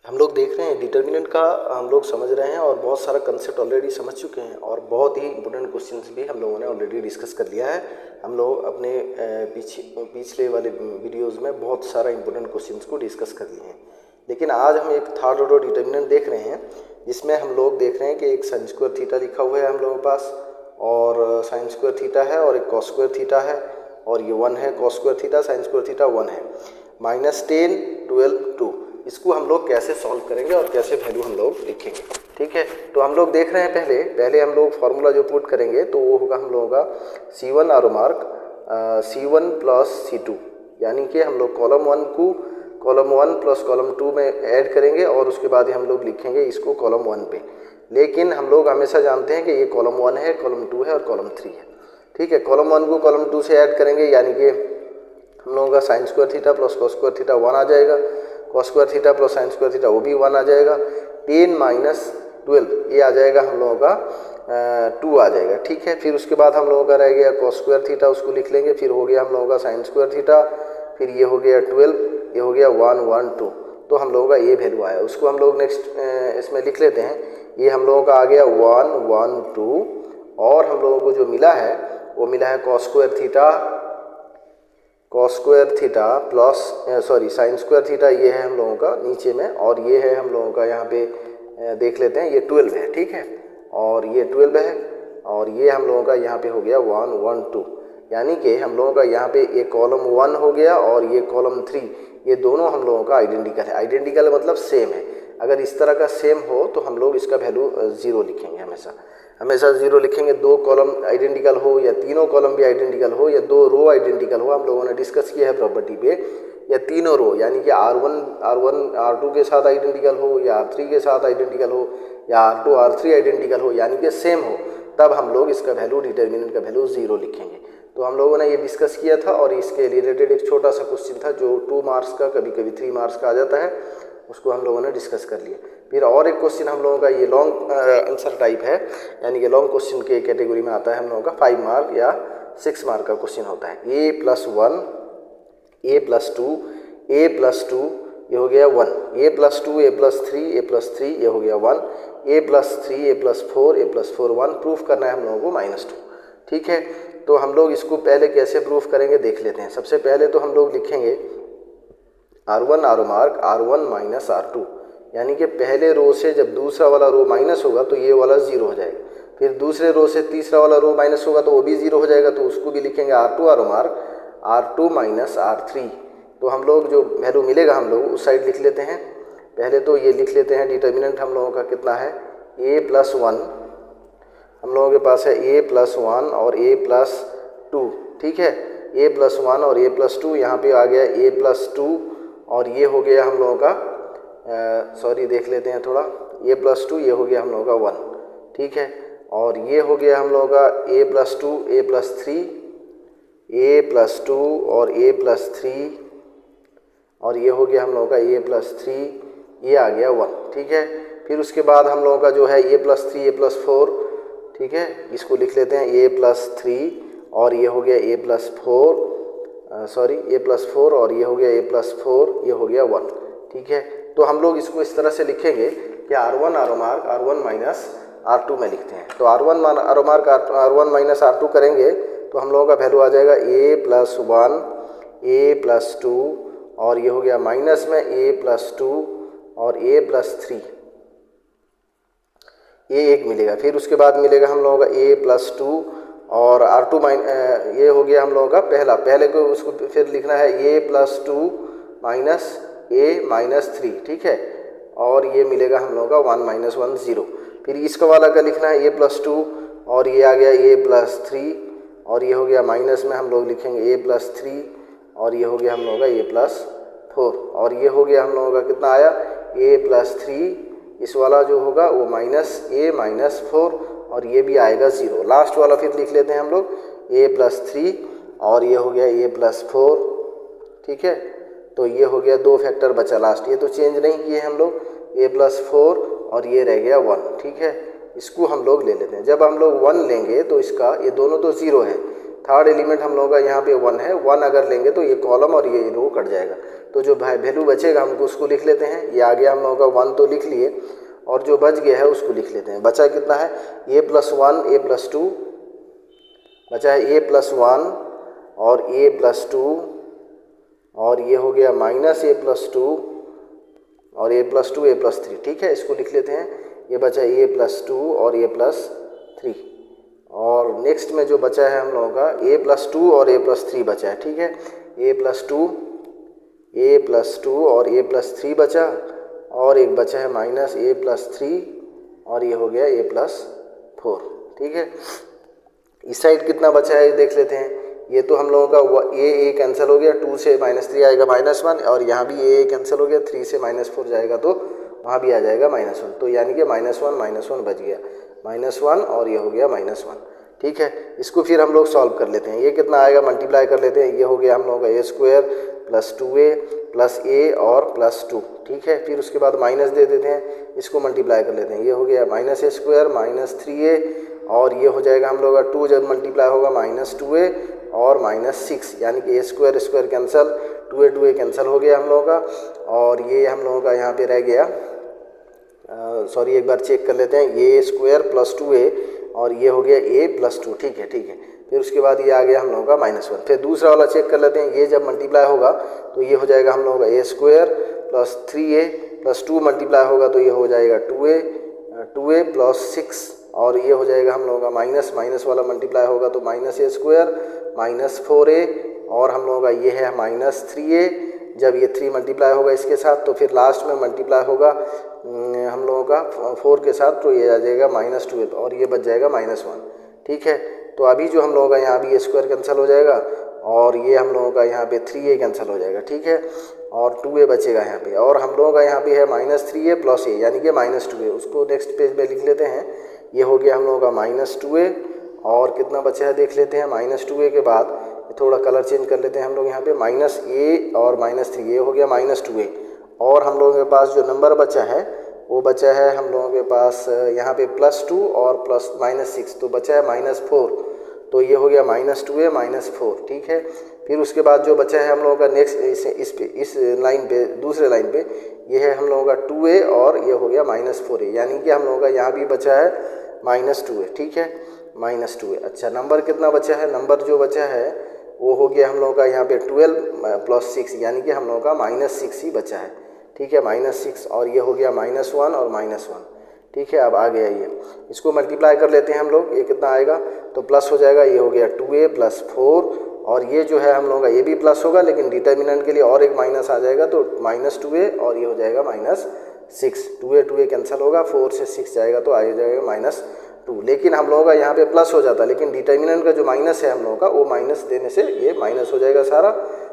हम लोग देख रहे हैं डिटर्मिनेंट का हम लोग समझ रहे हैं और बहुत सारा कंसेप्ट ऑलरेडी समझ चुके हैं और बहुत ही इंपॉर्टेंट क्वेश्चंस भी हम लोगों ने ऑलरेडी डिस्कस कर लिया है। हम लोग अपने पिछले वाले वीडियोस में बहुत सारा इंपॉर्टेंट क्वेश्चंस को डिस्कस कर लिए हैं, लेकिन आज हम एक थर्ड ऑर्डर डिटर्मिनेंट देख रहे हैं जिसमें हम लोग देख रहे हैं कि एक साइन स्क्वायर थीटा लिखा हुआ है हम लोगों के पास और साइन स्क्वायर थीटा है और एक कॉस स्क्वायर थीटा है और ये 1 है, cos square theta sine square theta 1 है, -10, 12, 2। इसको हम लोग कैसे सॉल्व करेंगे और कैसे वैल्यू हम लोग लिखेंगे, ठीक है। तो हम लोग देख रहे हैं पहले हम लोग फार्मूला जो पुट करेंगे तो वो होगा हम लोगों का C1 आरो मार्क C1 प्लस C2, यानी कि हम लोग कॉलम 1 को कॉलम 1 प्लस कॉलम 2 में ऐड करेंगे और उसके बाद हम लोग लिखेंगे इसको कॉलम 1 पे। लेकिन हम लोग हमेशा जानते हैं कि ये कॉलम 1 है, कॉलम 2 है और कॉलम 3 है, ठीक है। कॉलम 1 को कॉलम 2 से ऐड करेंगे यानी कि हम लोगों का sine square theta plus cos square theta 1 आ जाएगा, cos square theta plus sine square theta वो भी 1 आ जाएगा, 10 माइनस 12 ये आ जाएगा हम लोगों का 2 आ जाएगा, ठीक है। फिर उसके बाद हम लोगों का रह गया कॉस स्क्वायर थीटा, उसको लिख लेंगे। फिर हो गया हम लोगों का साइन स्क्वायर थीटा, फिर ये हो गया 12, ये हो गया 1, 1, 2। तो हम लोगों का ये वैल्यू आया, उसको हम लोग नेक्स्ट इसमें लिख लेते हैं। ये हम लोगों का आ गया 1, 1, 2 और हम लोगों को जो मिला है वो मिला है cos square theta plus sine square theta, ये है हम लोगों का नीचे में और ये है हम लोगों का यहाँ पे देख लेते हैं ये 12 है, ठीक है। और ये 12 है और ये हम लोगों का यहाँ पे हो गया 1, 1, 2, यानी कि हम लोगों का यहाँ पे ये कॉलम 1 हो गया और ये कॉलम 3, ये दोनों हम लोगों का आइडेंटिकल है। आइडेंटिकल मतलब सेम है। अगर इस तरह का सेम हो तो हम लोग इसका वैल्यू 0 लिखेंगे, हमेशा 0 लिखेंगे। 2 कॉलम आइडेंटिकल हो या तीनों कॉलम भी आइडेंटिकल हो या 2 रो आइडेंटिकल हो, हम लोगों ने डिस्कस किया है प्रॉपर्टी पे, या तीनों रो यानी कि R1 R2 के साथ आइडेंटिकल हो या R3 के साथ आइडेंटिकल हो या R2 R3 आइडेंटिकल हो, यानी कि सेम हो, तब हम लोग इसका वैल्यू डिटर्मिनेंट का वैल्यू 0 लिखेंगे। तो हम लोगों ने ये डिस्कस किया था और इसके रिलेटेड एक छोटा सा क्वेश्चन था जो 2 मार्क्स का कभी कभी 3 मार्क्स का आ जाता है, उसको हम लोगों ने डिस्कस कर लिया। फिर और एक क्वेश्चन हम लोगों का ये लॉन्ग आंसर टाइप है, यानी कि लॉन्ग क्वेश्चन के कैटेगरी में आता है हम लोगों का 5 मार्क या 6 मार्क का क्वेश्चन होता है। A+1 A+2 A+2 ये हो गया 1, A+2 A+3 A+3 ये हो गया 1, A+3 A+4 A+4 1। प्रूफ करना है हम लोगों को -2, ठीक है। तो हम लोग इसको पहले कैसे प्रूफ करेंगे देख लेते हैं। सबसे पहले तो हम लोग लिखेंगे R1 आरो मार्क R1 माइनस R2, यानी कि पहले रो से जब दूसरा वाला रो माइनस होगा तो ये वाला 0 हो जाएगा। फिर दूसरे रो से तीसरा वाला रो माइनस होगा तो वो भी 0 हो जाएगा, तो उसको भी लिखेंगे R2 आरो मार्क R2 माइनस R3। तो हम लोग जो वैल्यू मिलेगा हम लोग उस साइड लिख लेते हैं। पहले तो ये लिख लेते हैं डिटर्मिनेंट हम लोगों का कितना है, A+1 हम लोगों के पास है A+1 और A+2, ठीक है। A+1 और A+2 यहाँ पे आ गया A+2 और ये हो गया हम लोगों का देख लेते हैं थोड़ा, A+2 ये हो गया हम लोगों का 1, ठीक है। और ये हो गया हम लोगों का A+2 A+3 A+2 और A+3 और ये हो गया हम लोगों का A+3, ये आ गया 1, ठीक है। फिर उसके बाद हम लोगों का जो है A+3 A+4, ठीक है, इसको लिख लेते हैं A+3 और ये हो गया A+4 A+4 और ये हो गया A+4 ये हो गया 1, ठीक है। तो हम लोग इसको इस तरह से लिखेंगे कि R1 आरो मार्क R1 माइनस R2 में लिखते हैं। तो R1 आरो मार्क R1 माइनस R2 करेंगे तो हम लोगों का वैल्यू आ जाएगा A+1 A+2 और ये हो गया माइनस में A+2 और A+3, ये एक मिलेगा। फिर उसके बाद मिलेगा हम लोगों का A+2 और R2 ये हो गया हम लोगों का पहले को उसको फिर लिखना है A+2 माइनस A-3, ठीक है। और ये मिलेगा हम लोगों का 1 - 1 0। फिर इसका वाला का लिखना है A+2 और ये आ गया A+3 और ये हो गया माइनस में हम लोग लिखेंगे A+3 और ये हो गया हम लोगों का A+4 और ये हो गया हम लोगों का कितना आया A+3, इस वाला जो होगा वो -A-4 और ये भी आएगा 0। लास्ट वाला फिर लिख लेते हैं हम लोग A+3 और ये हो गया A+4, ठीक है। तो ये हो गया 2 फैक्टर बचा लास्ट, ये तो चेंज नहीं किए हम लोग, A+4 और ये रह गया 1, ठीक है। इसको हम लोग ले लेते हैं। जब हम लोग 1 लेंगे तो इसका ये दोनों तो 0 है, थर्ड एलिमेंट हम लोगों का यहाँ पे 1 है, 1 अगर लेंगे तो ये कॉलम और ये रो कट जाएगा। तो जो वैल्यू बचेगा हमको उसको लिख लेते हैं। ये आ गया हम लोगों का 1 तो लिख लिए, और जो बच गया है उसको लिख लेते हैं। बचा कितना है, a+1 a+2 बचा है, a+1 और a+2 और ये हो गया -a+2 और a+2 a+3। ठीक है, इसको लिख लेते हैं। ये बचा a+2 और a+3, और नेक्स्ट में जो बचा है हम लोगों का a+2 और a+3 बचा है। ठीक है, a+2 और a+3 बचा, और एक बचा है -a+3 और ये हो गया a+4। ठीक है, इस साइड कितना बचा है ये देख लेते हैं। ये तो हम लोगों का a कैंसिल हो गया, 2 से -3 आएगा -1, और यहाँ भी a कैंसिल हो गया, 3 से -4 जाएगा तो वहाँ भी आ जाएगा -1। तो यानी कि -1 बच गया, -1 और ये हो गया -1। ठीक है, इसको फिर हम लोग सॉल्व कर लेते हैं। ये कितना आएगा, मल्टीप्लाई कर लेते हैं। ये हो गया हम लोगों का a² + 2a + a और +2। ठीक है, फिर उसके बाद माइनस दे देते हैं, इसको मल्टीप्लाई कर लेते हैं। ये हो गया -a² -3a, और ये हो जाएगा हम लोग का 2 जब मल्टीप्लाई होगा -2a और -6, यानी कि a² कैंसिल, 2a कैंसिल हो गया हम लोगों का, और ये हम लोगों का यहाँ पे रह गया, सॉरी एक बार चेक कर लेते हैं, a² + 2a और ये हो गया a+2। ठीक है, फिर उसके बाद ये आ गया हम लोगों का -1। फिर दूसरा वाला चेक कर लेते हैं, ये जब मल्टीप्लाई होगा तो ये हो जाएगा हम लोगों का a² + 3a + 2 मल्टीप्लाई होगा तो ये हो जाएगा 2a + 6, और ये हो जाएगा हम लोगों का माइनस वाला मल्टीप्लाई होगा तो -a² - 4a, और हम लोगों का ये है -3a। जब ये 3 मल्टीप्लाई होगा इसके साथ तो फिर लास्ट में मल्टीप्लाई होगा हम लोगों का 4 के साथ, तो ये आ जाएगा -12 और ये बच जाएगा -1। ठीक है, तो अभी जो हम लोगों का यहाँ भी a² कैंसिल हो जाएगा, और ये हम लोगों का यहाँ पे 3a कैंसिल हो जाएगा। ठीक है, और 2a बचेगा यहाँ पे, और हम लोगों का यहाँ पे है -3a + a यानी कि -2a। उसको नेक्स्ट पेज पे लिख लेते हैं। ये हो गया हम लोगों का -2a, और कितना बचा है देख लेते हैं। -2a के बाद थोड़ा कलर चेंज कर लेते हैं हम लोग यहाँ पे, -a और -3, ये हो गया -2a, और हम लोगों के पास जो नंबर बचा है वो बचा है हम लोगों के पास यहाँ पे +2 और +6, तो बचा है -4, तो ये हो गया -2a -4। ठीक है, फिर उसके बाद जो बचा है हम लोगों का नेक्स्ट इस लाइन पे, दूसरे लाइन पे ये है हम लोगों का 2a और ये हो गया -4a, यानी कि हम लोगों का यहाँ भी बचा है -2a। ठीक है, -2a। अच्छा, नंबर कितना बचा है, नंबर जो बचा है वो हो गया हम लोगों का यहाँ पे 12 + 6, यानी कि हम लोगों का -6 ही बचा है। ठीक है, -6, और ये हो गया -1 और -1। ठीक है, अब आ गया ये, इसको मल्टीप्लाई कर लेते हैं हम लोग। ये कितना आएगा तो प्लस हो जाएगा, ये हो गया 2a + 4, और ये जो है हम लोगों का ये भी प्लस होगा, लेकिन डिटर्मिनेंट के लिए और एक माइनस आ जाएगा तो -2a, और ये हो जाएगा -6। 2a कैंसिल होगा, 4 से 6 जाएगा तो आ जाएगा -2। लेकिन हम लोगों का यहाँ पे प्लस हो जाता, लेकिन डिटर्मिनेंट का जो माइनस है हम लोगों का वो माइनस देने से ये माइनस हो जाएगा सारा,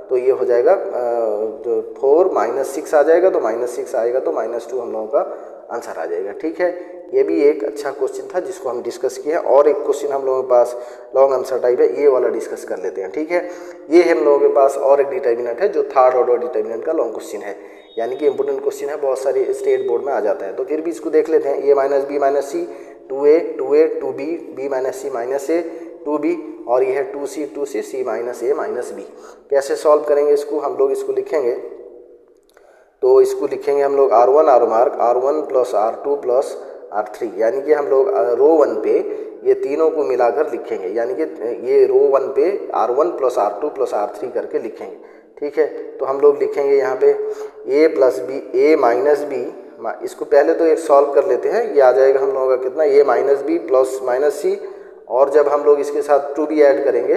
तो ये हो जाएगा तो 4 -6 आ जाएगा, तो -6 आएगा तो -2 हम लोगों का आंसर आ जाएगा। ठीक है, ये भी एक अच्छा क्वेश्चन था जिसको हम डिस्कस किए। और एक क्वेश्चन हम लोगों के पास लॉन्ग आंसर टाइप है, ये वाला डिस्कस कर लेते हैं। ठीक है, ये हम लोगों के पास और एक डिटर्मिनेंट है जो थर्ड ऑर्डर डिटर्मिनेंट का लॉन्ग क्वेश्चन है, यानी कि इंपोर्टेंट क्वेश्चन है, बहुत सारे स्टेट बोर्ड में आ जाता है। तो फिर भी इसको देख लेते हैं। a - b - c 2a 2b b - c - a 2b, और ये है 2c c c - a - b। कैसे सॉल्व करेंगे इसको, हम लोग इसको लिखेंगे, तो इसको लिखेंगे हम लोग R1 + R2 + R3, यानी कि हम लोग रो 1 पे ये तीनों को मिलाकर लिखेंगे, यानी कि ये रो 1 पे R1 + R2 + R3 करके लिखेंगे। ठीक है, तो हम लोग लिखेंगे यहाँ पे a + b a - b, इसको पहले तो एक सॉल्व कर लेते हैं। ये आ जाएगा हम लोगों का कितना, a - b + -c, और जब हम लोग इसके साथ 2b ऐड करेंगे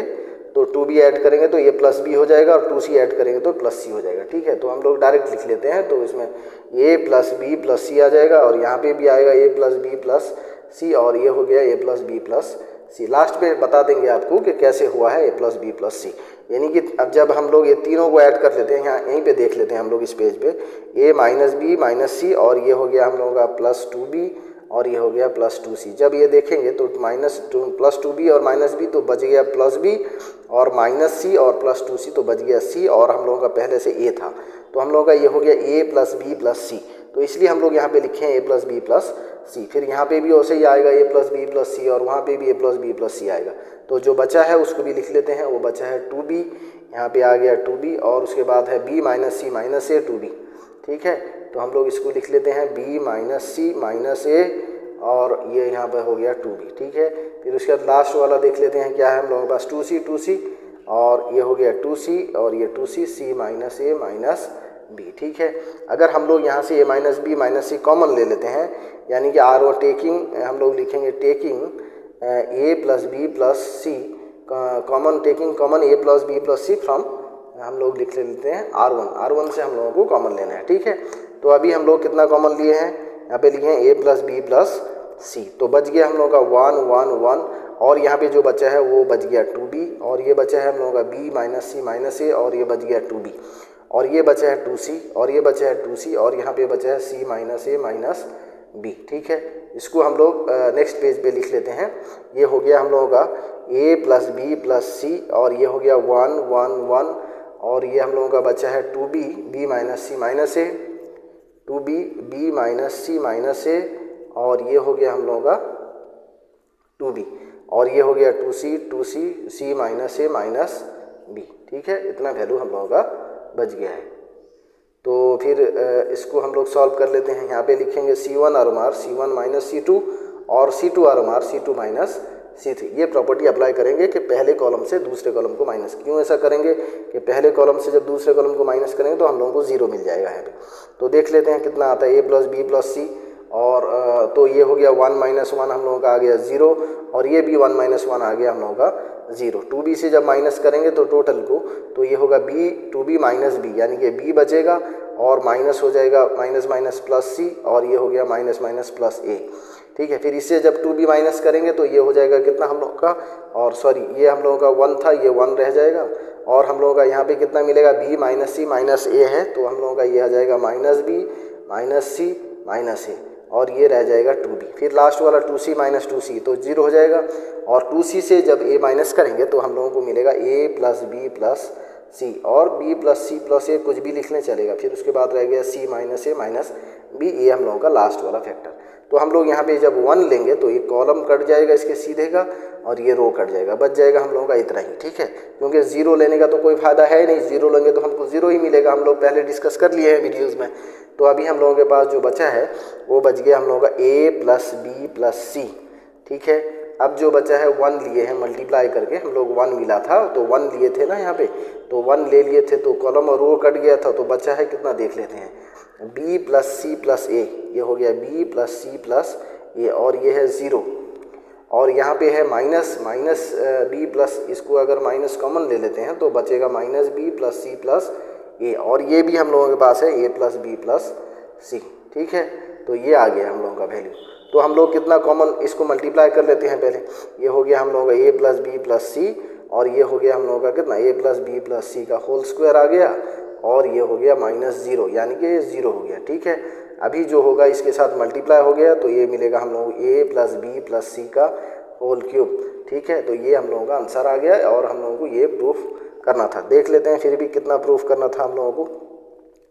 तो 2b ऐड करेंगे तो ये +b हो जाएगा, और 2c ऐड करेंगे तो +c हो जाएगा। ठीक है, तो हम लोग डायरेक्ट लिख लेते हैं। तो इसमें a + b + c आ जाएगा, और यहाँ पे भी आएगा a + b + c, और ये हो गया a + b + c। लास्ट पे बता देंगे आपको कि कैसे हुआ है a + b + c, यानी कि अब जब हम लोग ये तीनों को ऐड कर लेते हैं, यहाँ यहीं पे देख लेते हैं हम लोग इस पेज पे, a - b - c, और ये हो गया हम लोगों का +2b, और ये हो गया +2c। जब ये देखेंगे तो +2b और -b तो बच गया +b, और -c और +2c तो बच गया c, और हम लोगों का पहले से a था, तो हम लोगों का ये हो गया a + b + c, तो इसलिए हम लोग यहाँ पे लिखे हैं a + b + सी, फिर यहाँ पे भी वैसे ही आएगा ए प्लस बी प्लस सी, और वहाँ पे भी ए प्लस बी प्लस सी आएगा। तो जो बचा है उसको भी लिख लेते हैं, वो बचा है 2b, यहाँ पे आ गया 2b, और उसके बाद है b माइनस सी माइनस ए 2b। ठीक है, तो हम लोग इसको लिख लेते हैं b माइनस सी माइनस ए, और ये यहाँ पर हो गया 2b। ठीक है, फिर उसके बाद लास्ट वाला देख लेते हैं क्या है हम लोगों के पास, 2c, और ये हो गया 2c, और ये 2c, c minus a minus b. ठीक है, अगर हम लोग यहाँ से a minus b minus c common ले लेते हैं, यानी कि आर और टेकिंग हम लोग लिखेंगे taking a plus B plus c, common taking common a plus B plus c from, हम लोग लिख लेते हैं R1 से हम लोगों को कॉमन लेना है। ठीक है, तो अभी हम लोग कितना कॉमन लिए हैं, यहाँ पे लिए हैं a प्लस बी प्लस सी, तो बच गया हम लोगों का 1 1 1, और यहाँ पे जो बचा है वो बच गया 2b, और ये बचा है हम लोगों का b माइनस सी माइनस ए, और ये बच गया 2b, और ये बचा है 2c, और ये बचा है 2c, और यहाँ पे बचा है c minus a minus b. ठीक है, इसको हम लोग नेक्स्ट पेज पे लिख लेते हैं। ये हो गया हम लोगों का a प्लस बी प्लस सी, और ये हो गया 1 1 1, और ये हम लोगों का बचा है 2b b माइनस सी माइनस ए, 2b b माइनस सी माइनस ए, और ये हो गया हम लोगों का 2b, और ये हो गया 2c c minus a minus b. ठीक है, इतना वैल्यू हम लोगों का बच गया है। तो फिर इसको हम लोग सॉल्व कर लेते हैं। यहाँ पे लिखेंगे C1 are C1 minus C2, और C2 are C2 minus C3। ये प्रॉपर्टी अप्लाई करेंगे कि पहले कॉलम से दूसरे कॉलम को माइनस। क्यों ऐसा करेंगे कि पहले कॉलम से जब दूसरे कॉलम को माइनस करेंगे तो हम लोगों को 0 मिल जाएगा यहाँ पे। तो देख लेते हैं कितना आता है, a प्लस बी प्लस सी, और तो ये हो गया 1 माइनस 1 हम लोगों का आ गया 0, और ये भी 1 माइनस 1 आ गया हम लोगों का 0। 2b से जब माइनस करेंगे तो टोटल को, तो ये होगा b 2b माइनस b, यानी कि b बचेगा और माइनस हो जाएगा माइनस माइनस प्लस c, और ये हो गया माइनस माइनस प्लस a। ठीक है, फिर इससे जब 2b माइनस करेंगे तो ये हो जाएगा कितना हम लोग का, और सॉरी ये हम लोगों का 1 था, ये 1 रह जाएगा, और हम लोगों का यहाँ पे कितना मिलेगा, b माइनस सी माइनस ए है, तो हम लोगों का ये आ जाएगा माइनस b माइनस सी माइनस ए, और ये रह जाएगा 2b। फिर लास्ट वाला 2c माइनस 2c, तो 0 हो जाएगा, और 2c से जब a माइनस करेंगे तो हम लोगों को मिलेगा a प्लस बी प्लस सी, और b प्लस सी प्लस ए कुछ भी लिखने चलेगा। फिर उसके बाद रह गया c minus a minus B, ये हम लोगों का लास्ट वाला फैक्टर। तो हम लोग यहाँ पे जब 1 लेंगे तो ये कॉलम कट जाएगा इसके सीधे का, और ये रो कट जाएगा, बच जाएगा हम लोगों का इतना ही। ठीक है, क्योंकि 0 लेने का तो कोई फायदा है नहीं, 0 लेंगे तो हमको 0 ही मिलेगा, हम लोग पहले डिस्कस कर लिए हैं वीडियोज़ में। तो अभी हम लोगों के पास जो बचा है वो बच गया हम लोगों का a plus B plus C. ठीक है, अब जो बचा है 1 लिए हैं मल्टीप्लाई करके, हम लोग 1 मिला था तो 1 लिए थे ना यहाँ पे, तो 1 ले लिए थे तो कॉलम और रो कट गया था, तो बचा है कितना देख लेते हैं, b प्लस सी प्लस ए, ये हो गया b plus C plus A, और ये है 0, और यहाँ पे है माइनस माइनस बी प्लस, इसको अगर माइनस कॉमन ले लेते हैं तो बचेगा minus B plus C plus A, और ये भी हम लोगों के पास है a plus B plus C. ठीक है, तो ये आ गया हम लोगों का वैल्यू। तो हम लोग कितना कॉमन, इसको मल्टीप्लाई कर लेते हैं पहले। ये हो गया हम लोगों का a प्लस बी प्लस सी, और ये हो गया हम लोगों का कितना, a प्लस बी प्लस सी का होल स्क्वायर आ गया, और ये हो गया माइनस 0, यानी कि ये 0 हो गया। ठीक है, अभी जो होगा इसके साथ मल्टीप्लाई हो गया तो ये मिलेगा हम लोगों को a प्लस बी प्लस सी का होल क्यूब। ठीक है, तो ये हम लोगों का आंसर आ गया, और हम लोगों को ये प्रूफ करना था। देख लेते हैं फिर भी कितना प्रूफ करना था हम लोगों को,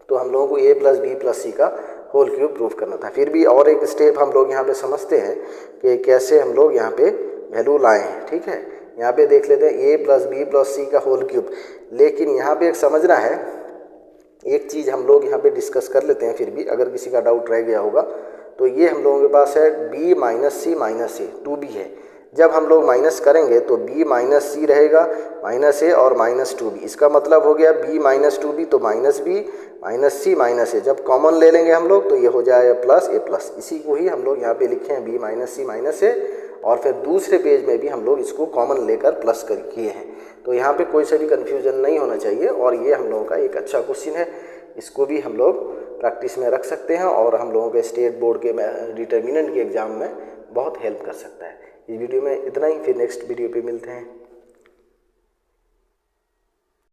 तो हम लोगों को a प्लस बी प्लस सी का होल क्यूब प्रूफ करना था। फिर भी और एक स्टेप हम लोग यहाँ पे समझते हैं कि कैसे हम लोग यहाँ पे वैल्यू लाए हैं। ठीक है, यहाँ पे देख लेते हैं a प्लस बी प्लस सी का होल क्यूब, लेकिन यहाँ पे एक समझना है, एक चीज़ हम लोग यहाँ पे डिस्कस कर लेते हैं फिर भी, अगर किसी का डाउट रह गया होगा। तो ये हम लोगों के पास है b माइनस सी माइनस ए, 2b है, जब हम लोग माइनस करेंगे तो b माइनस सी रहेगा माइनस ए और माइनस 2b, इसका मतलब हो गया b माइनस 2b, तो माइनस b माइनस सी माइनस ए, जब कॉमन ले लेंगे हम लोग तो ये हो जाएगा प्लस ए प्लस। इसी को ही हम लोग यहाँ पे लिखे हैं b माइनस सी माइनस ए, और फिर दूसरे पेज में भी हम लोग इसको कॉमन लेकर प्लस कर किए हैं। तो यहाँ पे कोई सा भी कन्फ्यूजन नहीं होना चाहिए, और ये हम लोगों का एक अच्छा क्वेश्चन है, इसको भी हम लोग प्रैक्टिस में रख सकते हैं, और हम लोगों के स्टेट बोर्ड के डिटर्मिनेंट के एग्ज़ाम में बहुत हेल्प कर सकता है। इस वीडियो में इतना ही, फिर नेक्स्ट वीडियो पे मिलते हैं।